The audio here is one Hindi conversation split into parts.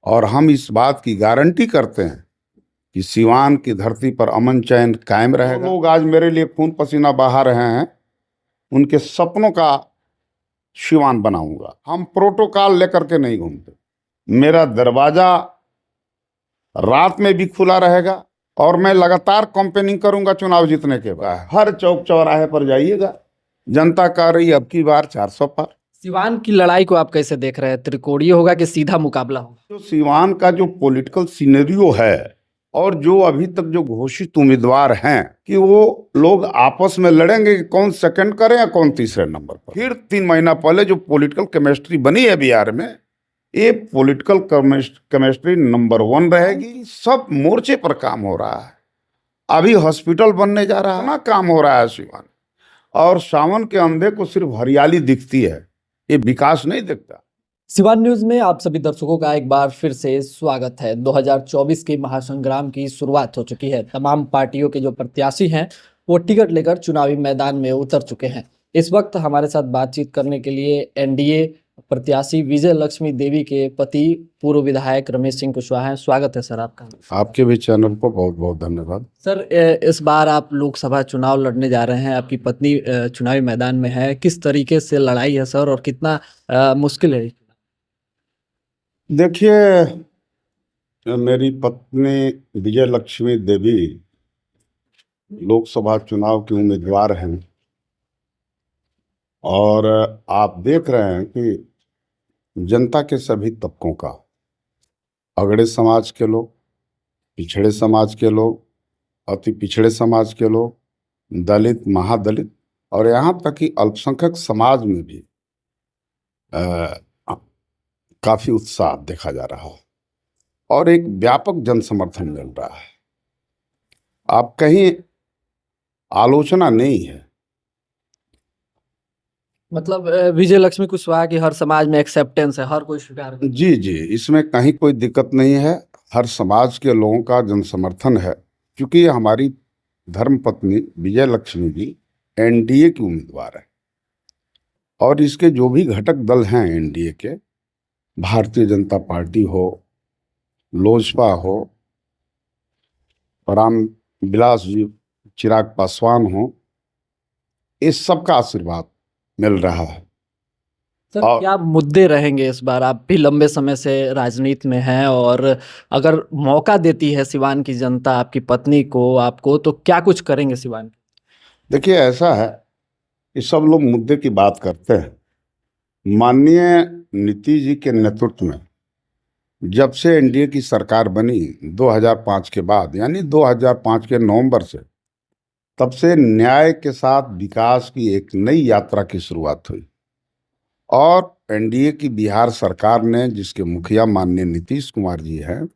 और हम इस बात की गारंटी करते हैं कि सीवान की धरती पर अमन चैन कायम रहेगा। लोग आज मेरे लिए खून पसीना बहा रहे हैं, उनके सपनों का सीवान बनाऊंगा। हम प्रोटोकॉल लेकर के नहीं घूमते। मेरा दरवाजा रात में भी खुला रहेगा और मैं लगातार कैंपेनिंग करूंगा। चुनाव जीतने के बाद हर चौक चौराहे पर जाइएगा, जनता कर रही अब की बार 400 पर। सिवान की लड़ाई को आप कैसे देख रहे हैं? त्रिकोणीय होगा कि सीधा मुकाबला होगा? जो सिवान का जो पॉलिटिकल सिनेरियो है और जो अभी तक जो घोषित उम्मीदवार हैं कि वो लोग आपस में लड़ेंगे कि कौन सेकंड करे या कौन तीसरे नंबर पर। फिर 3 महीना पहले जो पॉलिटिकल केमिस्ट्री बनी है बिहार में, ये पॉलिटिकल केमिस्ट्री नंबर 1 रहेगी। सब मोर्चे पर काम हो रहा है। अभी हॉस्पिटल बनने जा रहा है ना, काम हो रहा है सिवान। और सावन के अंधे को सिर्फ हरियाली दिखती है, ये विकास नहीं दिखता। सिवान न्यूज में आप सभी दर्शकों का एक बार फिर से स्वागत है। 2024 के महासंग्राम की शुरुआत हो चुकी है। तमाम पार्टियों के जो प्रत्याशी हैं वो टिकट लेकर चुनावी मैदान में उतर चुके हैं। इस वक्त हमारे साथ बातचीत करने के लिए एनडीए प्रत्याशी विजय लक्ष्मी देवी के पति पूर्व विधायक रमेश सिंह कुशवाहा हैं। स्वागत है सर आपका। आपके भी चैनल को बहुत बहुत धन्यवाद। सर, इस बार आप लोकसभा चुनाव लड़ने जा रहे हैं, आपकी पत्नी चुनावी मैदान में है। किस तरीके से लड़ाई है सर और कितना मुश्किल है? देखिए, मेरी पत्नी विजय लक्ष्मी देवी लोकसभा चुनाव की उम्मीदवार हैं और आप देख रहे हैं कि जनता के सभी तबकों का, अगड़े समाज के लोग, पिछड़े समाज के लोग, अति पिछड़े समाज के लोग, दलित, महादलित और यहाँ तक कि अल्पसंख्यक समाज में भी काफी उत्साह देखा जा रहा है और एक व्यापक जन समर्थन मिल रहा है। आप कहीं आलोचना नहीं है। मतलब विजय लक्ष्मी कुशवाहा की हर समाज में एक्सेप्टेंस है, हर कोई स्वीकार करता है। जी जी, इसमें कहीं कोई दिक्कत नहीं है। हर समाज के लोगों का जन समर्थन है, क्योंकि हमारी धर्मपत्नी विजय लक्ष्मी जी एनडीए की उम्मीदवार है और इसके जो भी घटक दल हैं एनडीए के, भारतीय जनता पार्टी हो, लोजपा हो, राम विलास जी, चिराग पासवान हो, इस सब का आशीर्वाद मिल रहा है। सर, क्या मुद्दे रहेंगे इस बार? आप भी लंबे समय से राजनीति में हैं और अगर मौका देती है सिवान की जनता आपकी पत्नी को, आपको, तो क्या कुछ करेंगे सिवान के? देखिए, ऐसा है कि सब लोग मुद्दे की बात करते हैं। माननीय नीतीश जी के नेतृत्व में जब से एनडीए की सरकार बनी 2005 के बाद, यानी 2005 के नवंबर से, तब से न्याय के साथ विकास की एक नई यात्रा की शुरुआत हुई और एनडीए की बिहार सरकार ने, जिसके मुखिया माननीय नीतीश कुमार जी हैं,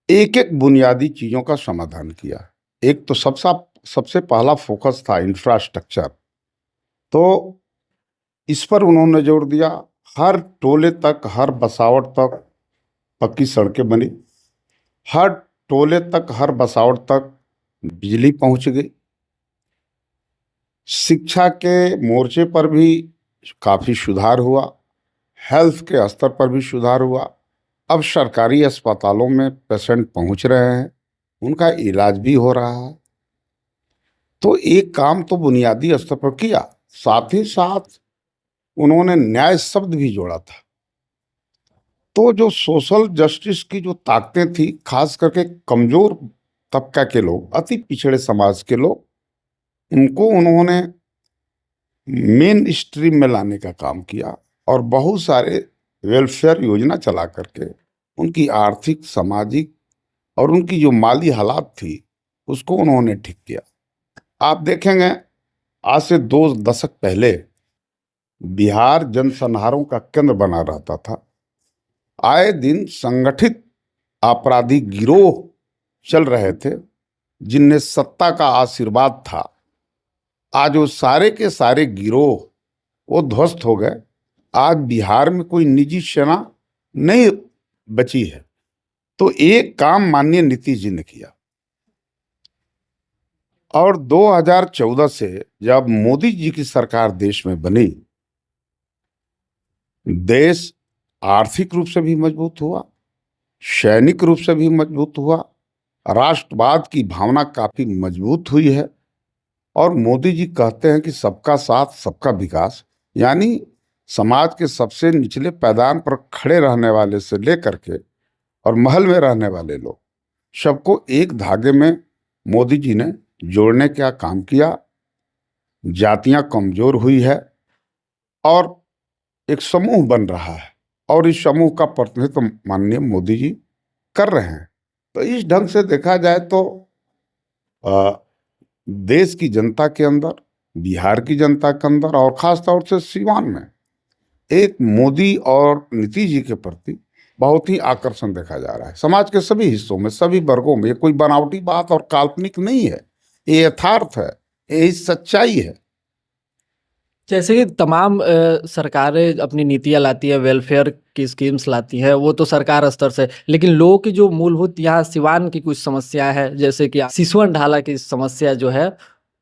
एक एक बुनियादी चीजों का समाधान किया। एक तो सबसे पहला फोकस था इंफ्रास्ट्रक्चर, तो इस पर उन्होंने जोर दिया। हर टोले तक, हर बसावट तक पक्की सड़कें बनी, हर टोले तक, हर बसावट तक बिजली पहुंच गई। शिक्षा के मोर्चे पर भी काफी सुधार हुआ, हेल्थ के स्तर पर भी सुधार हुआ। अब सरकारी अस्पतालों में पेशेंट पहुंच रहे हैं, उनका इलाज भी हो रहा है। तो एक काम तो बुनियादी स्तर पर किया, साथ ही साथ उन्होंने न्याय शब्द भी जोड़ा था। तो जो सोशल जस्टिस की जो ताकतें थी, खास करके कमजोर तबका के लोग, अति पिछड़े समाज के लोग, उनको उन्होंने मेन स्ट्रीम में लाने का काम किया और बहुत सारे वेलफेयर योजना चला करके उनकी आर्थिक, सामाजिक और उनकी जो माली हालात थी उसको उन्होंने ठीक किया। आप देखेंगे, आज से 2 दशक पहले बिहार जनसंहारों का केंद्र बना रहता था। आए दिन संगठित आपराधिक गिरोह चल रहे थे, जिनमें सत्ता का आशीर्वाद था। आज वो सारे के सारे गिरोह वो ध्वस्त हो गए। आज बिहार में कोई निजी सेना नहीं बची है। तो एक काम माननीय नीतीश जी ने किया और 2014 से जब मोदी जी की सरकार देश में बनी, देश आर्थिक रूप से भी मजबूत हुआ, सैनिक रूप से भी मजबूत हुआ, राष्ट्रवाद की भावना काफी मजबूत हुई है। और मोदी जी कहते हैं कि सबका साथ सबका विकास, यानी समाज के सबसे निचले पायदान पर खड़े रहने वाले से लेकर के और महल में रहने वाले लोग, सबको एक धागे में मोदी जी ने जोड़ने का काम किया। जातियां कमजोर हुई है और एक समूह बन रहा है, और इस समूह का प्रतिनिधित्व माननीय मोदी जी कर रहे हैं। तो इस ढंग से देखा जाए तो अ, देश की जनता के अंदर, बिहार की जनता के अंदर और खास तौर से सीवान में एक मोदी और नीतीश जी के प्रति बहुत ही आकर्षण देखा जा रहा है। समाज के सभी हिस्सों में, सभी वर्गों में। ये कोई बनावटी बात और काल्पनिक नहीं है, ये यथार्थ है, ये सच्चाई है। जैसे कि तमाम सरकारें अपनी नीतियां लाती है, वेलफेयर की स्कीम्स लाती है, वो तो सरकार स्तर से, लेकिन लोगों की जो मूलभूत यहाँ सिवान की कुछ समस्या है, जैसे कि सिसवन ढाला की समस्या जो है,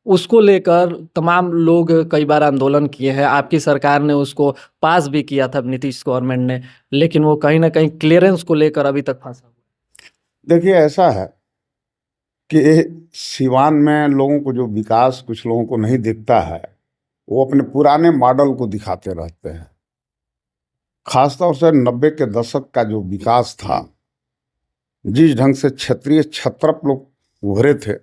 उसको लेकर तमाम लोग कई बार आंदोलन किए हैं। आपकी सरकार ने उसको पास भी किया था, नीतीश गवर्नमेंट ने, लेकिन वो कहीं ना कहीं क्लियरेंस को लेकर अभी तक फंसा हुआ देखिए, ऐसा है कि सिवान में लोगों को जो विकास कुछ लोगों को नहीं दिखता है, वो अपने पुराने मॉडल को दिखाते रहते हैं। खासतौर से 90 के दशक का जो विकास था, जिस ढंग से क्षेत्रीय छत्रप लोग उभरे थे,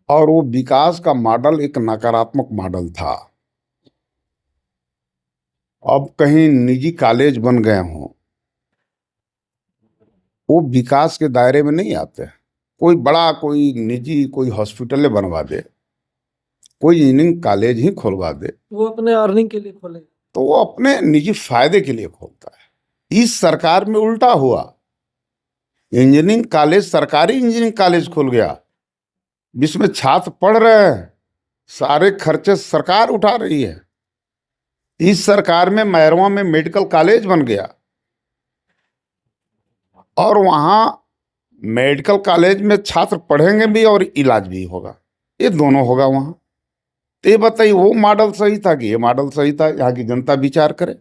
और वो विकास का मॉडल एक नकारात्मक मॉडल था। अब कहीं निजी कॉलेज बन गए हों, वो विकास के दायरे में नहीं आते। कोई बड़ा, कोई निजी, कोई हॉस्पिटल बनवा दे, कोई इंजीनियरिंग कॉलेज ही खुलवा दे, वो अपने अर्निंग के लिए खोले। तो वो अपने निजी फायदे के लिए खोलता है। इस सरकार में उल्टा हुआ, इंजीनियरिंग कॉलेज, सरकारी इंजीनियरिंग कॉलेज खुल गया, जिसमें छात्र पढ़ रहे हैं, सारे खर्चे सरकार उठा रही है। इस सरकार में मैरवा में मेडिकल कॉलेज बन गया, और वहां मेडिकल कॉलेज में छात्र पढ़ेंगे भी और इलाज भी होगा, ये दोनों होगा वहां। तो ये बताइए, वो मॉडल सही था कि ये मॉडल सही था? यहाँ की जनता विचार करे।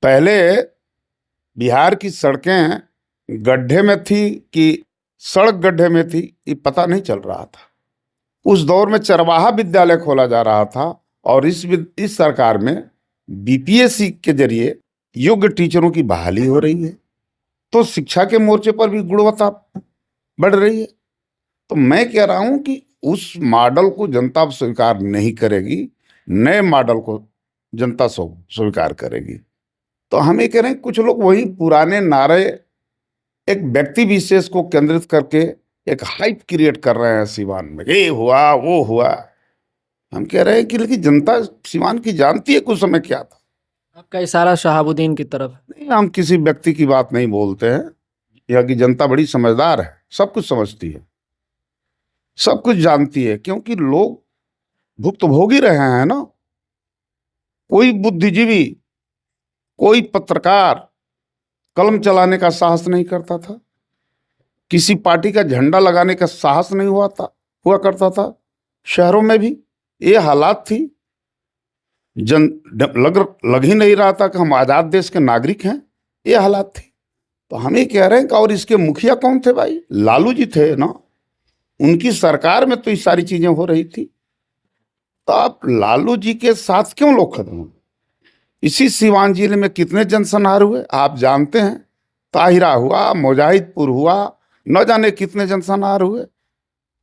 पहले बिहार की सड़कें गड्ढे में थी कि सड़क गड्ढे में थी, ये पता नहीं चल रहा था। उस दौर में चरवाहा विद्यालय खोला जा रहा था, और इस सरकार में बीपीएससी के जरिए योग्य टीचरों की बहाली हो रही है। तो शिक्षा के मोर्चे पर भी गुणवत्ता बढ़ रही है। तो मैं कह रहा हूं कि उस मॉडल को जनता अब स्वीकार नहीं करेगी, नए मॉडल को जनता स्वीकार करेगी। तो हम ये कह रहे हैं, कुछ लोग वही पुराने नारे एक व्यक्ति विशेष को केंद्रित करके एक हाइप क्रिएट कर रहे हैं सिवान में, ये हुआ वो हुआ। हम कह रहे हैं कि लेकिन जनता सिवान की जानती है कुछ समय क्या था। आपका इशारा शहाबुद्दीन की तरफ है। नहीं, हम किसी व्यक्ति की बात नहीं बोलते हैं। यहाँ की जनता बड़ी समझदार है, सब कुछ समझती है, सब कुछ जानती है, क्योंकि लोग भुक्तभोगी रहे हैं ना। कोई बुद्धिजीवी, कोई पत्रकार कलम चलाने का साहस नहीं करता था, किसी पार्टी का झंडा लगाने का साहस नहीं हुआ करता था। शहरों में भी ये हालात थी, लग ही नहीं रहा था कि हम आजाद देश के नागरिक हैं, ये हालात थी। तो हम ये कह रहे हैं कि, और इसके मुखिया कौन थे भाई? लालू जी थे ना, उनकी सरकार में तो ये सारी चीजें हो रही थी। तो आप लालू जी के साथ क्यों लोग खड़े हैं? इसी सीवान जिले में कितने जनसंहार हुए आप जानते हैं। ताहिरा हुआ, मुजाहिदपुर हुआ, न जाने कितने जनसंहार हुए।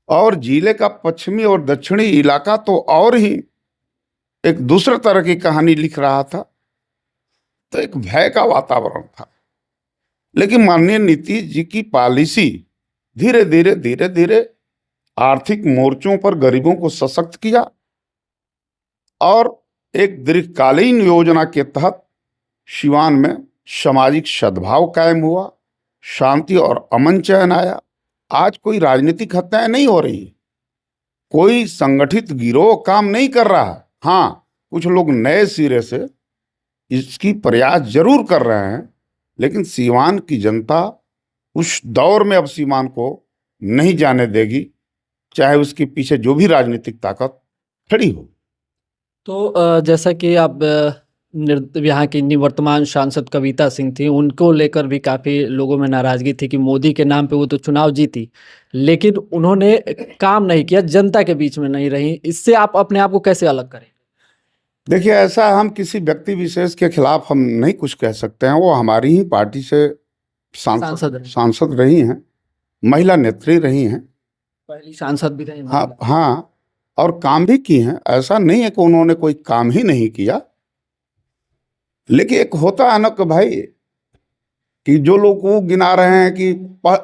और जिले का पश्चिमी और दक्षिणी इलाका तो और ही एक दूसरे तरह की कहानी लिख रहा था। तो एक भय का वातावरण था। लेकिन माननीय नीतीश जी की पॉलिसी धीरे धीरे आर्थिक मोर्चों पर गरीबों को सशक्त किया, और एक दीर्घकालीन योजना के तहत सिवान में सामाजिक सद्भाव कायम हुआ, शांति और अमन चैन आया। आज कोई राजनीतिक हत्याएं नहीं हो रही, कोई संगठित गिरोह काम नहीं कर रहा। हाँ, कुछ लोग नए सिरे से इसकी प्रयास जरूर कर रहे हैं, लेकिन सीवान की जनता उस दौर में अब सीवान को नहीं जाने देगी, चाहे उसके पीछे जो भी राजनीतिक ताकत खड़ी हो। तो जैसा कि आप यहाँ की निवर्तमान सांसद कविता सिंह थी, उनको लेकर भी काफ़ी लोगों में नाराज़गी थी कि मोदी के नाम पे वो तो चुनाव जीती, लेकिन उन्होंने काम नहीं किया, जनता के बीच में नहीं रहीं। इससे आप अपने आप को कैसे अलग करें? देखिए, ऐसा हम किसी व्यक्ति विशेष के खिलाफ हम नहीं कुछ कह सकते हैं। वो हमारी ही पार्टी से सांसद रही। सांसद रही हैं, महिला नेत्री रही हैं। पहली सांसद भी रही हाँ महिला। हाँ, और काम भी की हैं। ऐसा नहीं है कि उन्होंने कोई काम ही नहीं किया। लेकिन एक होता है ना कि भाई, कि जो लोग वो गिना रहे हैं कि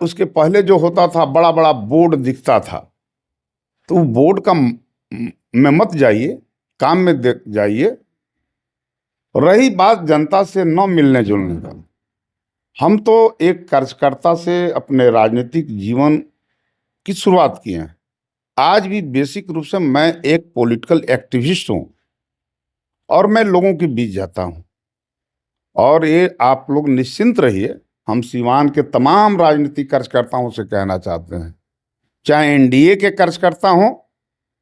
उसके पहले जो होता था बड़ा बड़ा बोर्ड दिखता था, तो वो बोर्ड का में मत जाइए, काम में देख जाइए। रही बात जनता से न मिलने जुलने का, हम तो एक कार्यकर्ता से अपने राजनीतिक जीवन की शुरुआत किए हैं। आज भी बेसिक रूप से मैं एक पॉलिटिकल एक्टिविस्ट हूं और मैं लोगों के बीच जाता हूं। और ये आप लोग निश्चिंत रहिए, हम सीवान के तमाम राजनीतिक कार्यकर्ताओं से कहना चाहते हैं, चाहे एनडीए के कार्यकर्ता हों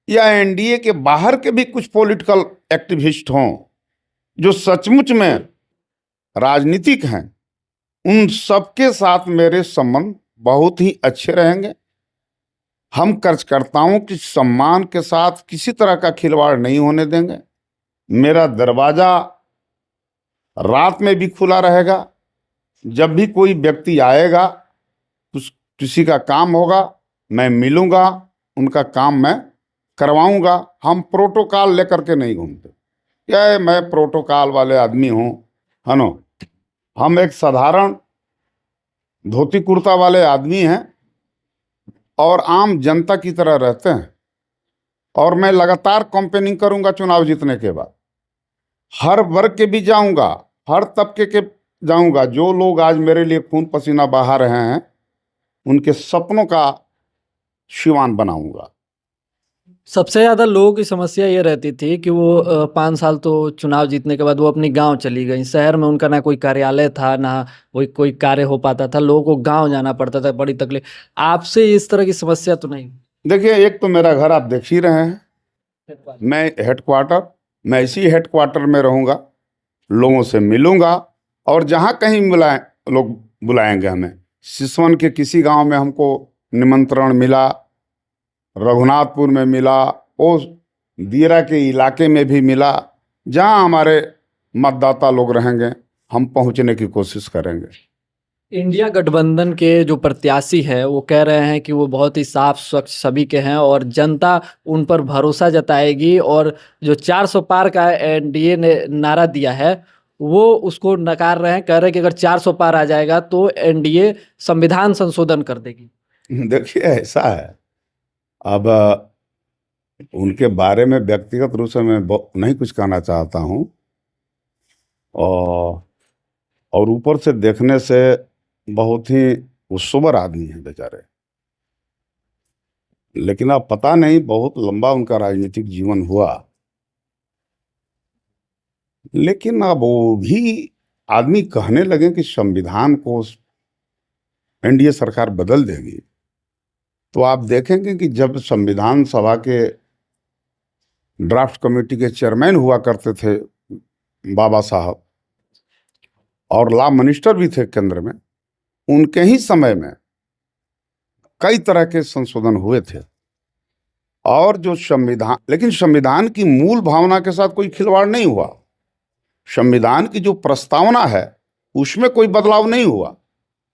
या एनडीए के बाहर के भी कुछ पॉलिटिकल एक्टिविस्ट हों जो सचमुच में राजनीतिक हैं, उन सबके साथ मेरे संबंध बहुत ही अच्छे रहेंगे। हम कार्यकर्ताओं के सम्मान के साथ किसी तरह का खिलवाड़ नहीं होने देंगे। मेरा दरवाजा रात में भी खुला रहेगा। जब भी कोई व्यक्ति आएगा, किसी का काम होगा, मैं मिलूंगा, उनका काम मैं करवाऊंगा। हम प्रोटोकॉल लेकर के नहीं घूमते। क्या है, मैं प्रोटोकॉल वाले आदमी हूँ, है ना? हम एक साधारण धोती कुर्ता वाले आदमी हैं और आम जनता की तरह रहते हैं। और मैं लगातार कैंपेनिंग करूंगा चुनाव जीतने के बाद। हर वर्ग के भी जाऊंगा, हर तबके के जाऊंगा। जो लोग आज मेरे लिए खून पसीना बहा रहे हैं, उनके सपनों का शिवान बनाऊंगा। सबसे ज़्यादा लोगों की समस्या ये रहती थी कि वो 5 साल तो चुनाव जीतने के बाद वो अपनी गांव चली गई। शहर में उनका ना कोई कार्यालय था, ना कोई कार्य हो पाता था। लोगों को गांव जाना पड़ता था, बड़ी तकलीफ। आपसे इस तरह की समस्या तो नहीं? देखिए, एक तो मेरा घर आप देख ही रहे हैं, मैं हेडक्वार्टर, मैं इसी हेडक्वार्टर में रहूंगा, लोगों से मिलूंगा। और जहां कहीं लोग बुलाएंगे हमें। सिसवन के किसी गांव में हमको निमंत्रण मिला, रघुनाथपुर में मिला, और दियरा के इलाके में भी मिला। जहां हमारे मतदाता लोग रहेंगे, हम पहुंचने की कोशिश करेंगे। इंडिया गठबंधन के जो प्रत्याशी हैं वो कह रहे हैं कि वो बहुत ही साफ स्वच्छ सभी के हैं और जनता उन पर भरोसा जताएगी। और जो 400 पार का एनडीए ने नारा दिया है वो उसको नकार रहे हैं। कह रहे हैं कि अगर 400 पार आ जाएगा तो एनडीए संविधान संशोधन कर देगी। देखिए, ऐसा है, अब उनके बारे में व्यक्तिगत रूप से मैं नहीं कुछ कहना चाहता हूं। और ऊपर से देखने से बहुत ही वो सोबर आदमी है बेचारे। लेकिन अब पता नहीं, बहुत लंबा उनका राजनीतिक जीवन हुआ, लेकिन अब वो भी आदमी कहने लगे कि संविधान को एनडीए सरकार बदल देगी। तो आप देखेंगे कि जब संविधान सभा के ड्राफ्ट कमेटी के चेयरमैन हुआ करते थे बाबा साहब, और लॉ मिनिस्टर भी थे केंद्र में, उनके ही समय में कई तरह के संशोधन हुए थे। और जो संविधान, लेकिन संविधान की मूल भावना के साथ कोई खिलवाड़ नहीं हुआ। संविधान की जो प्रस्तावना है उसमें कोई बदलाव नहीं हुआ।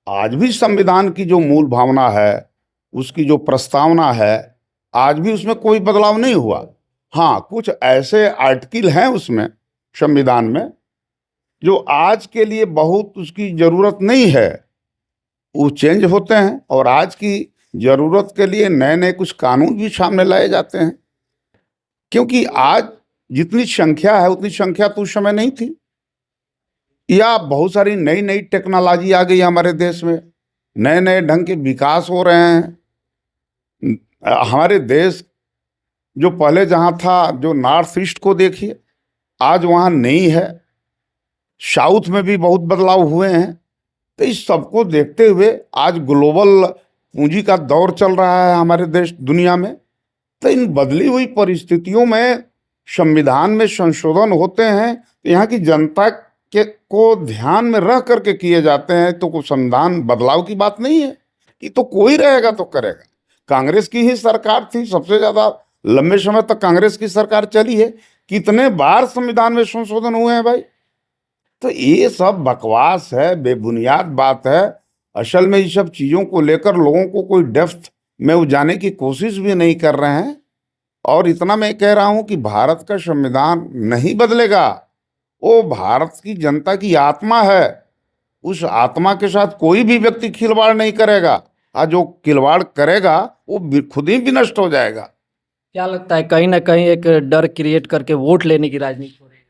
आज भी संविधान की जो मूल भावना है, उसकी जो प्रस्तावना है, आज भी उसमें कोई बदलाव नहीं हुआ। हाँ, कुछ ऐसे आर्टिकल हैं उसमें संविधान में जो आज के लिए बहुत उसकी जरूरत नहीं है, वो चेंज होते हैं। और आज की जरूरत के लिए नए नए कुछ कानून भी सामने लाए जाते हैं, क्योंकि आज जितनी संख्या है उतनी संख्या तो उस समय नहीं थी। या बहुत सारी नई नई टेक्नोलॉजी आ गई हमारे देश में, नए नए ढंग के विकास हो रहे हैं। हमारे देश जो पहले जहाँ था, जो नॉर्थ ईस्ट को देखिए, आज वहाँ नहीं है। साउथ में भी बहुत बदलाव हुए हैं। तो इस सबको देखते हुए आज ग्लोबल पूंजी का दौर चल रहा है हमारे देश दुनिया में। तो इन बदली हुई परिस्थितियों में संविधान में संशोधन होते हैं, तो यहाँ की जनता के को ध्यान में रख करके किए जाते हैं, तो कोई संविधान बदलाव की बात नहीं है। ये तो कोई रहेगा तो करेगा। कांग्रेस की ही सरकार थी, सबसे ज्यादा लंबे समय तक कांग्रेस की सरकार चली है। कितने बार संविधान में संशोधन हुए हैं भाई। तो ये सब बकवास है, बेबुनियाद बात है। असल में ये सब चीजों को लेकर लोगों को कोई डेप्थ में वो जाने की कोशिश भी नहीं कर रहे हैं। और इतना मैं कह रहा हूं कि भारत का संविधान नहीं बदलेगा, वो भारत की जनता की आत्मा है। उस आत्मा के साथ कोई भी व्यक्ति खिलवाड़ नहीं करेगा, और जो खिलवाड़ करेगा वो खुद ही विनष्ट हो जाएगा। क्या लगता है कहीं ना कहीं एक डर क्रिएट करके वोट लेने की राजनीति हो रही है?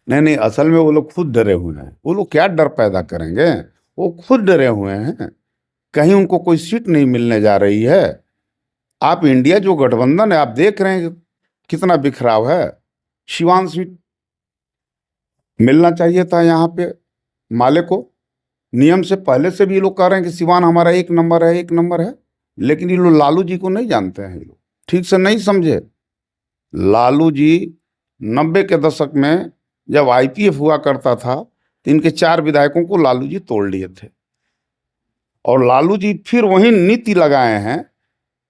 नहीं नहीं, असल में वो लोग खुद डरे हुए हैं। वो लोग क्या डर पैदा करेंगे, वो खुद डरे हुए हैं। कहीं उनको कोई सीट नहीं मिलने जा रही है। आप इंडिया जो गठबंधन है, आप देख रहे हैं कि कितना बिखराव है। शिवान सीट मिलना चाहिए था यहाँ पे माले को। नियम से पहले से भी ये लोग कह रहे हैं कि सिवान हमारा एक नंबर है, एक नंबर है। लेकिन ये लोग लालू जी को नहीं जानते हैं, ये लोग ठीक से नहीं समझे। लालू जी 90 के दशक में जब आईपीएफ हुआ करता था, तो इनके 4 विधायकों को लालू जी तोड़ लिए थे। और लालू जी फिर वही नीति लगाए हैं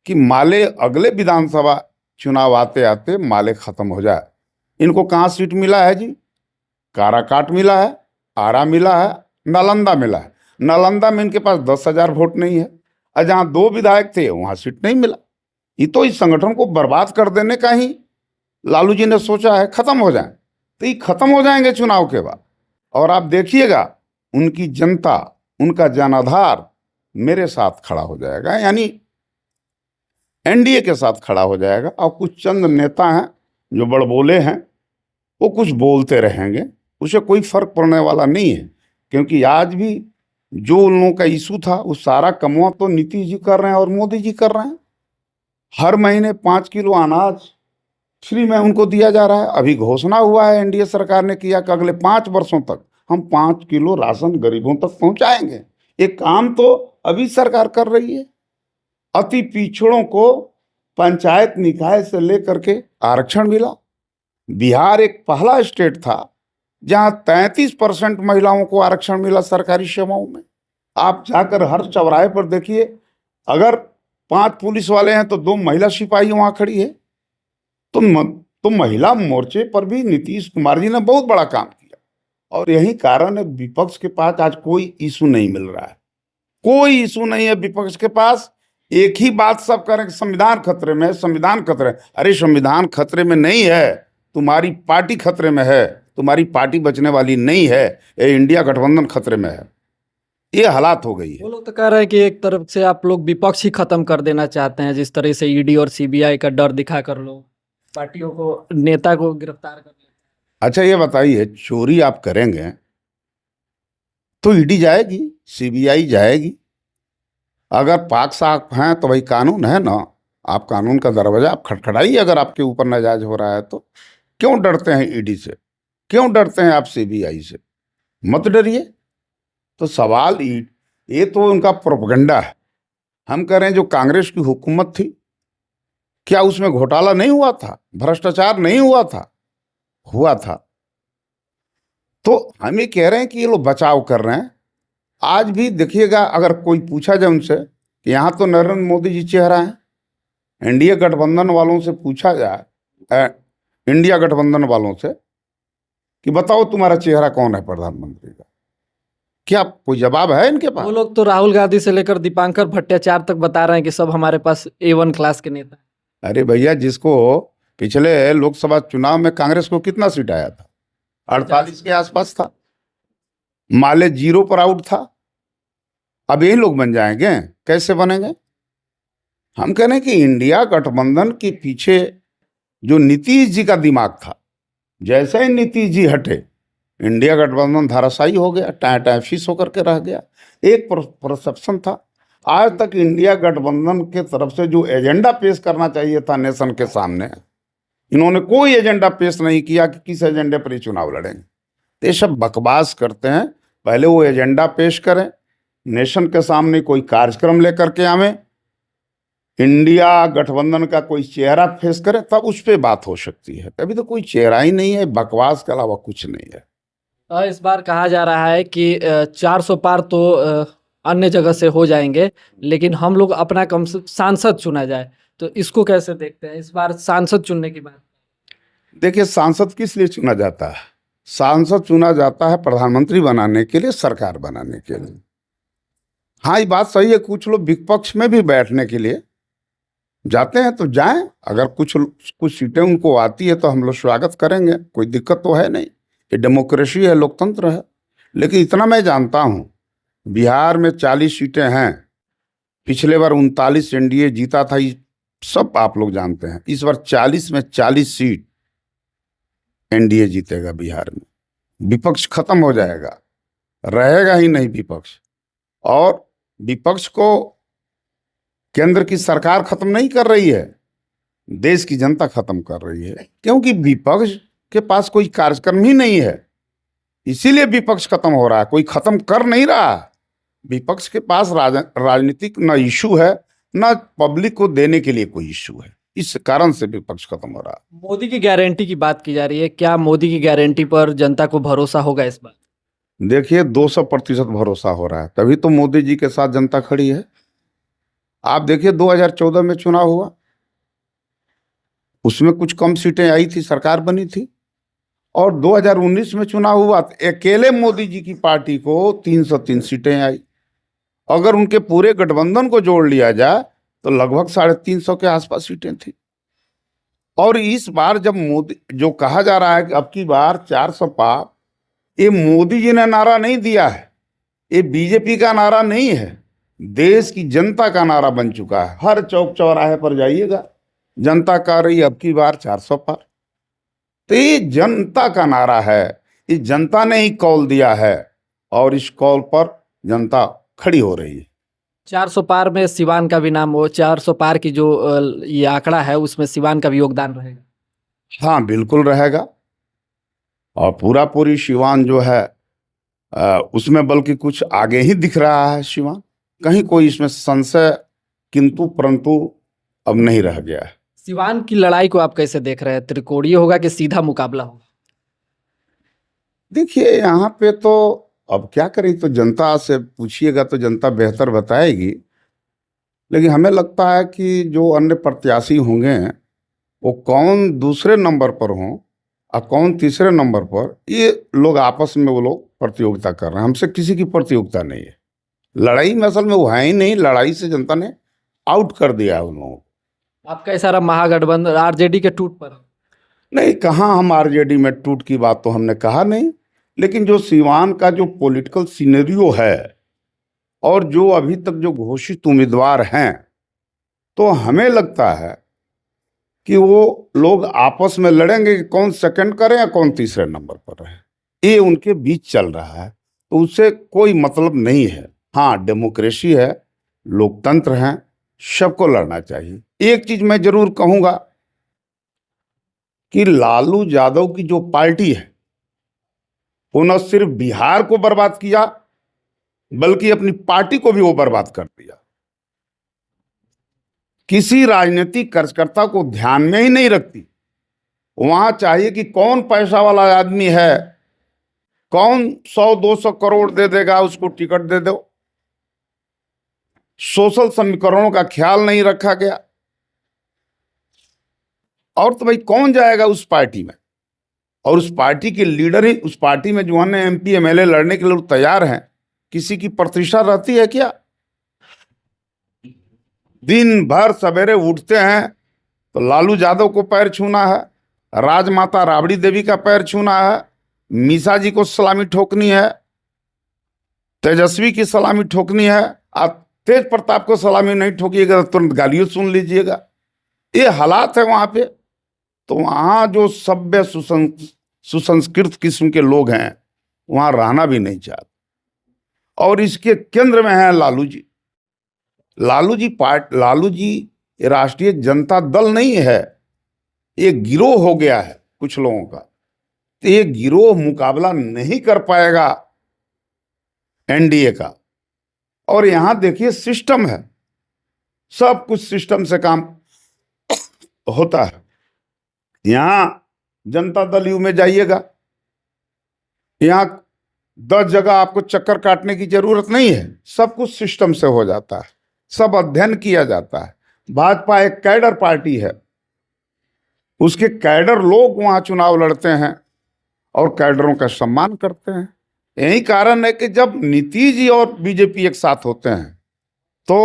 कि माले अगले विधानसभा चुनाव आते आते माले खत्म हो जाए। इनको कहाँ सीट मिला है जी? काराकाट मिला है, आरा मिला है, नालंदा मिला है। नालंदा में इनके पास 10,000 वोट नहीं है, और जहाँ 2 विधायक थे वहां सीट नहीं मिला। ये तो इस संगठन को बर्बाद कर देने का ही लालू जी ने सोचा है, खत्म हो जाए। तो ये खत्म हो जाएंगे चुनाव के बाद। और आप देखिएगा उनकी जनता, उनका जनाधार मेरे साथ खड़ा हो जाएगा, यानी एनडीए के साथ खड़ा हो जाएगा। और कुछ चंद नेता हैं जो बड़बोले हैं, वो कुछ बोलते रहेंगे, उसे कोई फर्क पड़ने वाला नहीं है। क्योंकि आज भी जो उन लोगों का इशू था, वो सारा कमवा तो नीतीश जी कर रहे हैं और मोदी जी कर रहे हैं। हर महीने 5 किलो अनाज फ्री में उनको दिया जा रहा है। अभी घोषणा हुआ है, एनडीए सरकार ने किया कि अगले 5 वर्षों तक हम 5 किलो राशन गरीबों तक पहुंचाएंगे। ये काम तो अभी सरकार कर रही है। अति पिछड़ों को पंचायत निकाय से लेकर के आरक्षण मिला। बिहार एक पहला स्टेट था जहां 33% महिलाओं को आरक्षण मिला सरकारी सेवाओं में। आप जाकर हर चौराहे पर देखिए, अगर 5 पुलिस वाले हैं तो 2 महिला सिपाही वहां खड़ी है। तो महिला मोर्चे पर भी नीतीश कुमार जी ने बहुत बड़ा काम किया। और यही कारण है विपक्ष के पास आज कोई इशू नहीं मिल रहा है। कोई इशू नहीं है विपक्ष के पास। एक ही बात सब करें कि संविधान खतरे में है, संविधान खतरे में। अरे संविधान खतरे में नहीं है, तुम्हारी पार्टी खतरे में है। तुम्हारी पार्टी बचने वाली नहीं है। ये इंडिया गठबंधन खतरे में है। ये हालात हो गई है। वो लोग तो कह रहे हैं कि एक तरफ से आप लोग विपक्ष ही खत्म कर देना चाहते हैं, जिस तरह से ईडी और सीबीआई का डर दिखा कर लोग पार्टियों को, नेता को गिरफ्तार कर लेते हैं। अच्छा ये बताइए, चोरी आप करेंगे तो ईडी जाएगी, सीबीआई जाएगी। अगर पाक साफ हैं तो भाई कानून है ना, आप कानून का दरवाजा आप खटखटाइए। अगर आपके ऊपर नाजायज हो रहा है तो क्यों डरते हैं ईडी से, क्यों डरते हैं आप सीबीआई से? मत डरिए। तो सवाल ये तो उनका प्रोपगंडा है। हम कह रहे हैं जो कांग्रेस की हुकूमत थी, क्या उसमें घोटाला नहीं हुआ था, भ्रष्टाचार नहीं हुआ था? हुआ था। तो हम ये कह रहे हैं कि ये लोग बचाव कर रहे हैं। आज भी देखिएगा, अगर कोई पूछा जाए उनसे कि यहाँ तो नरेंद्र मोदी जी चेहरा है, एनडीए गठबंधन वालों से पूछा जाए, इंडिया गठबंधन वालों से कि बताओ तुम्हारा चेहरा कौन है प्रधानमंत्री का, क्या कोई जवाब है इनके पास? वो लोग तो राहुल गांधी से लेकर दीपांकर भट्टाचार्य तक बता रहे हैं कि सब हमारे पास A1 क्लास के नेता हैं। अरे भैया, जिसको पिछले लोकसभा चुनाव में कांग्रेस को कितना सीट आया था? 48 के आसपास था। माले 0 पर आउट था। अब यही लोग बन जाएंगे? कैसे बनेंगे? हम कह रहे हैं कि इंडिया गठबंधन के पीछे जो नीतीश जी का दिमाग था, जैसे ही नीतीश जी हटे, इंडिया गठबंधन धाराशायी हो गया, टाँ फिश होकर के रह गया। एक परसेप्शन था। आज तक इंडिया गठबंधन के तरफ से जो एजेंडा पेश करना चाहिए था नेशन के सामने, इन्होंने कोई एजेंडा पेश नहीं किया कि किस एजेंडे पर ये चुनाव लड़ेंगे। तो ये सब बकवास करते हैं। पहले वो एजेंडा पेश करें, नेशन के सामने कोई कार्यक्रम लेकर के आवें, इंडिया गठबंधन का कोई चेहरा फेस करें, तब उस पर बात हो सकती है। अभी तो कोई चेहरा ही नहीं है, बकवास के अलावा कुछ नहीं है। इस बार कहा जा रहा है कि 400 पार तो अन्य जगह से हो जाएंगे, लेकिन हम लोग अपना कम से सांसद चुना जाए, तो इसको कैसे देखते हैं इस बार सांसद चुनने की बात? देखिए, सांसद किस लिए चुना जाता है? सांसद चुना जाता है प्रधानमंत्री बनाने के लिए, सरकार बनाने के लिए। हाँ, ये बात सही है, कुछ लोग विपक्ष में भी बैठने के लिए जाते हैं तो जाएं। अगर कुछ कुछ सीटें उनको आती है तो हम लोग स्वागत करेंगे, कोई दिक्कत तो है नहीं। ये डेमोक्रेसी है, लोकतंत्र है। लेकिन इतना मैं जानता हूं, बिहार में 40 सीटें हैं। पिछले बार 39 एनडीए जीता था, ये सब आप लोग जानते हैं। इस बार 40 में 40 सीट एनडीए जीतेगा बिहार में। विपक्ष खत्म हो जाएगा, रहेगा ही नहीं विपक्ष। और विपक्ष को केंद्र की सरकार खत्म नहीं कर रही है, देश की जनता खत्म कर रही है, क्योंकि विपक्ष के पास कोई कार्यक्रम ही नहीं है। इसीलिए विपक्ष खत्म हो रहा है, कोई खत्म कर नहीं रहा। विपक्ष के पास राजनीतिक न इशू है, न पब्लिक को देने के लिए कोई इशू है। इस कारण से विपक्ष खत्म हो रहा है। मोदी की गारंटी की बात की जा रही है, क्या मोदी की गारंटी पर जनता को भरोसा होगा इस बार? देखिए, 200% भरोसा हो रहा है, तभी तो मोदी जी के साथ जनता खड़ी है। आप देखिए, 2014 में चुनाव हुआ, उसमें कुछ कम सीटें आई थी, सरकार बनी थी। और 2019 में चुनाव हुआ तो अकेले मोदी जी की पार्टी को 303 सीटें आई। अगर उनके पूरे गठबंधन को जोड़ लिया जाए तो लगभग 350 के आसपास सीटें थी। और इस बार जब मोदी, जो कहा जा रहा है कि अब की बार 400 पार, ये मोदी जी ने नारा नहीं दिया है, ये बीजेपी का नारा नहीं है, देश की जनता का नारा बन चुका है। हर चौक चौराहे पर जाइएगा, जनता कह रही अब की बार 400 पार। तो ये जनता का नारा है, ये जनता ने ही कॉल दिया है, और इस कॉल पर जनता खड़ी हो रही है। 400 पार में सिवान का भी नाम हो, 400 पार की जो ये आंकड़ा है उसमें सिवान का भी योगदान रहेगा? हाँ, बिल्कुल रहेगा। और पूरा पूरी सिवान जो है उसमें बल्कि कुछ आगे ही दिख रहा है सिवान। कहीं कोई इसमें संशय किंतु परंतु अब नहीं रह गया है। सिवान की लड़ाई को आप कैसे देख रहे हैं? त्रिकोणीय होगा कि सीधा मुकाबला होगा? देखिए, यहाँ पे तो अब क्या करें, तो जनता से पूछिएगा तो जनता बेहतर बताएगी। लेकिन हमें लगता है कि जो अन्य प्रत्याशी होंगे वो कौन दूसरे नंबर पर हों और कौन तीसरे नंबर पर, ये लोग आपस में वो लोग प्रतियोगिता कर रहे हैं। हमसे किसी की प्रतियोगिता नहीं है। लड़ाई में असल में वो है ही नहीं, लड़ाई से जनता ने आउट कर दिया है उन लोगों को। आपका सारा महागठबंधन आरजेडी के टूट पर? नहीं, कहाँ हम आरजेडी में टूट की बात तो हमने कहा नहीं। लेकिन जो सीवान का जो पॉलिटिकल सिनेरियो है और जो अभी तक जो घोषित उम्मीदवार हैं, तो हमें लगता है कि वो लोग आपस में लड़ेंगे कि कौन सेकंड करे या कौन तीसरे नंबर पर रहे। ये उनके बीच चल रहा है, तो उससे कोई मतलब नहीं है। हाँ, डेमोक्रेसी है, लोकतंत्र है, सबको लड़ना चाहिए। एक चीज मैं जरूर कहूंगा कि लालू यादव की जो पार्टी है वो न सिर्फ बिहार को बर्बाद किया बल्कि अपनी पार्टी को भी वो बर्बाद कर दिया। किसी राजनीतिक कार्यकर्ता को ध्यान में ही नहीं रखती। वहां चाहिए कि कौन पैसा वाला आदमी है, कौन 100-200 करोड़ दे देगा, उसको टिकट दे दो। सोशल समीकरणों का ख्याल नहीं रखा गया। और तो भाई कौन जाएगा उस पार्टी में? और उस पार्टी के लीडर ही, उस पार्टी में जो अन्य एमपी एमएलए लड़ने के लिए तैयार हैं, किसी की प्रतिष्ठा रहती है क्या? दिन भर सवेरे उठते हैं तो लालू यादव को पैर छूना है, राजमाता राबड़ी देवी का पैर छूना है, मीसा जी को सलामी ठोकनी है, तेजस्वी की सलामी ठोकनी है। आप तेज प्रताप को सलामी नहीं ठोकिएगा तो तुरंत गालियों सुन लीजिएगा। ये हालात है वहां पे। तो वहां जो सभ्य सुसंस्कृत किस्म के लोग हैं वहां रहना भी नहीं चाहते। और इसके केंद्र में है लालू जी। लालू जी राष्ट्रीय जनता दल नहीं है, ये गिरोह हो गया है कुछ लोगों का। तो ये गिरोह मुकाबला नहीं कर पाएगा एनडीए का। और यहां देखिए सिस्टम है, सब कुछ सिस्टम से काम होता है। यहां जनता दल यू में जाइएगा, यहाँ 10 जगह आपको चक्कर काटने की जरूरत नहीं है, सब कुछ सिस्टम से हो जाता है, सब अध्ययन किया जाता है। भाजपा एक कैडर पार्टी है, उसके कैडर लोग वहां चुनाव लड़ते हैं और कैडरों का सम्मान करते हैं। यही कारण है कि जब नीतीश जी और बीजेपी एक साथ होते हैं तो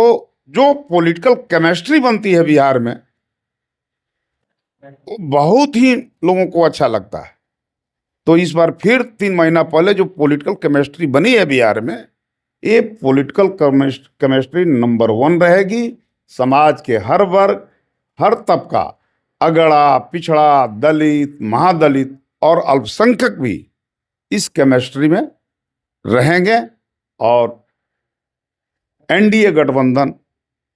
जो पॉलिटिकल केमिस्ट्री बनती है बिहार में, वो बहुत ही लोगों को अच्छा लगता है। तो इस बार फिर 3 महीना पहले जो पॉलिटिकल केमिस्ट्री बनी है बिहार में, ये पॉलिटिकल केमिस्ट्री नंबर 1 रहेगी। समाज के हर वर्ग, हर तबका, अगड़ा, पिछड़ा, दलित, महादलित और अल्पसंख्यक भी इस केमिस्ट्री में रहेंगे और एनडीए गठबंधन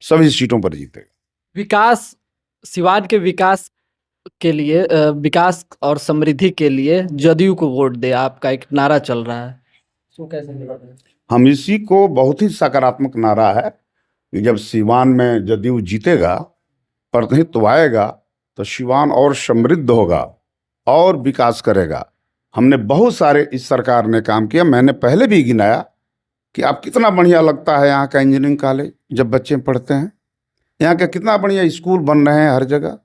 सभी सीटों पर जीतेगा। विकास, सिवान के विकास के लिए, विकास और समृद्धि के लिए जदयू को वोट दे, आपका एक नारा चल रहा है, तो कैसे मिला? हम इसी को बहुत ही सकारात्मक नारा है कि जब सिवान में जदयू जीतेगा, प्रतिनिधित्व आएगा, तो सिवान और समृद्ध होगा और विकास करेगा। हमने बहुत सारे इस सरकार ने काम किया। मैंने पहले भी गिनाया कि आप कितना बढ़िया लगता है यहाँ का इंजीनियरिंग कॉलेज जब बच्चे पढ़ते हैं, यहाँ का कितना बढ़िया स्कूल बन रहे हैं हर जगह,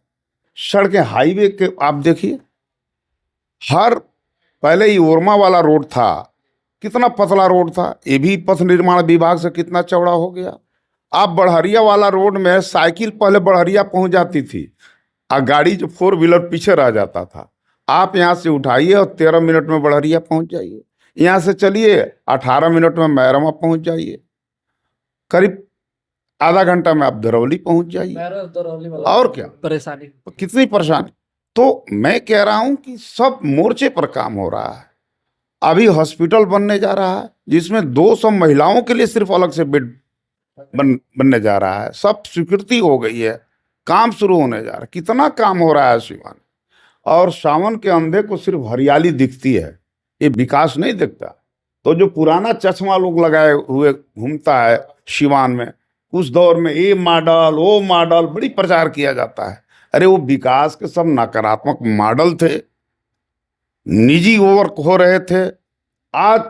सड़कें, हाईवे के आप देखिए, हर पहले ही ओरमा वाला रोड था, कितना पतला रोड था, ये भी पथ निर्माण विभाग से कितना चौड़ा हो गया। आप बड़हरिया वाला रोड में साइकिल पहले बड़हरिया पहुंच जाती थी और गाड़ी जो 4 व्हीलर पीछे रह जाता था। आप यहाँ से उठाइए और 13 मिनट में बड़हरिया पहुंच जाइए, यहाँ से चलिए 18 मिनट में मैरमा पहुंच जाइए, करीब आधा घंटा में आप दरौली पहुंच जाइए। और क्या परेशानी, कितनी परेशानी। तो मैं कह रहा हूं कि सब मोर्चे पर काम हो रहा है। अभी हॉस्पिटल बनने जा रहा है जिसमें 200 महिलाओं के लिए सिर्फ अलग से बेड बनने जा रहा है, सब स्वीकृति हो गई है, काम शुरू होने जा रहा है। कितना काम हो रहा है सिवान। और सावन के अंधे को सिर्फ हरियाली दिखती है, ये विकास नहीं दिखता। तो जो पुराना चश्मा लोग लगाए हुए घूमता है सिवान में, उस दौर में ये मॉडल वो मॉडल बड़ी प्रचार किया जाता है। अरे वो विकास के सब नकारात्मक मॉडल थे, निजी वर्क हो रहे थे। आज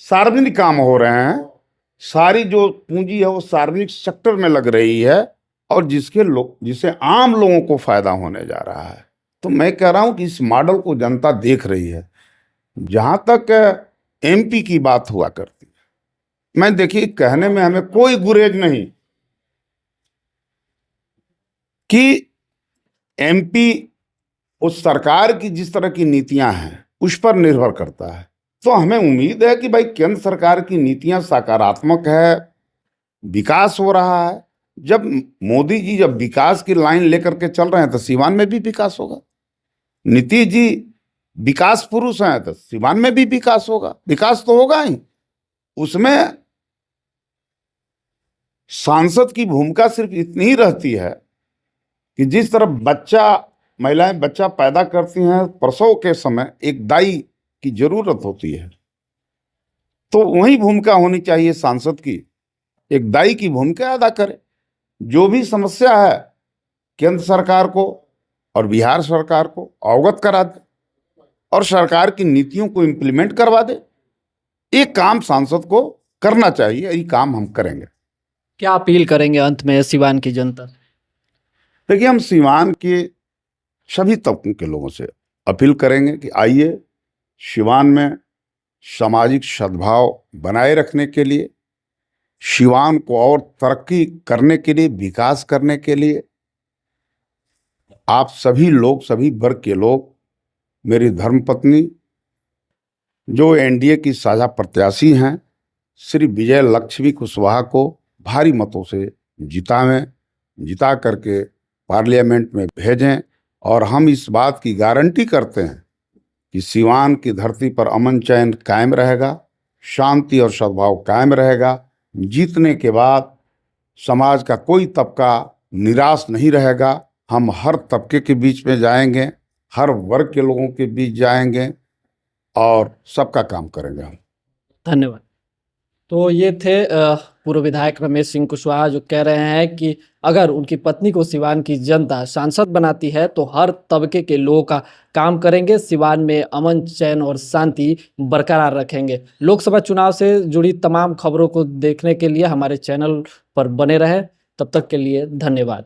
सार्वजनिक काम हो रहे हैं, सारी जो पूंजी है वो सार्वजनिक सेक्टर में लग रही है और जिससे आम लोगों को फायदा होने जा रहा है। तो मैं कह रहा हूं कि इस मॉडल को जनता देख रही है। जहां तक एमपी की बात हुआ करती है, मैं देखिए कहने में हमें कोई गुरेज नहीं कि एमपी उस सरकार की जिस तरह की नीतियां हैं उस पर निर्भर करता है। तो हमें उम्मीद है कि भाई केंद्र सरकार की नीतियां सकारात्मक है, विकास हो रहा है। जब मोदी जी जब विकास की लाइन लेकर के चल रहे हैं तो सिवान में भी विकास होगा। नीतीश जी विकास पुरुष हैं तो सिवान में भी विकास होगा, विकास तो होगा ही। उसमें सांसद की भूमिका सिर्फ इतनी ही रहती है कि जिस तरह महिलाएं बच्चा पैदा करती हैं, प्रसव के समय एक दाई की जरूरत होती है, तो वही भूमिका होनी चाहिए सांसद की, एक दाई की भूमिका अदा करे। जो भी समस्या है केंद्र सरकार को और बिहार सरकार को अवगत करा दे और सरकार की नीतियों को इम्प्लीमेंट करवा दे। ये काम सांसद को करना चाहिए, ये काम हम करेंगे। क्या अपील करेंगे अंत में सिवान की जनता? देखिए, हम सिवान के सभी तबकों के लोगों से अपील करेंगे कि आइए, सिवान में सामाजिक सद्भाव बनाए रखने के लिए, सिवान को और तरक्की करने के लिए, विकास करने के लिए आप सभी लोग, सभी वर्ग के लोग, मेरी धर्मपत्नी जो एनडीए की साझा प्रत्याशी हैं श्री विजय लक्ष्मी कुशवाहा को भारी मतों से जिता करके पार्लियामेंट में भेजें। और हम इस बात की गारंटी करते हैं कि सिवान की धरती पर अमन चैन कायम रहेगा, शांति और सद्भाव कायम रहेगा। जीतने के बाद समाज का कोई तबका निराश नहीं रहेगा। हम हर तबके के बीच में जाएंगे, हर वर्ग के लोगों के बीच जाएंगे और सबका काम करेंगे हम। धन्यवाद। तो ये थे पूर्व विधायक रमेश सिंह कुशवाहा जो कह रहे हैं कि अगर उनकी पत्नी को सिवान की जनता सांसद बनाती है तो हर तबके के लोगों का काम करेंगे, सिवान में अमन चैन और शांति बरकरार रखेंगे। लोकसभा चुनाव से जुड़ी तमाम खबरों को देखने के लिए हमारे चैनल पर बने रहें। तब तक के लिए धन्यवाद।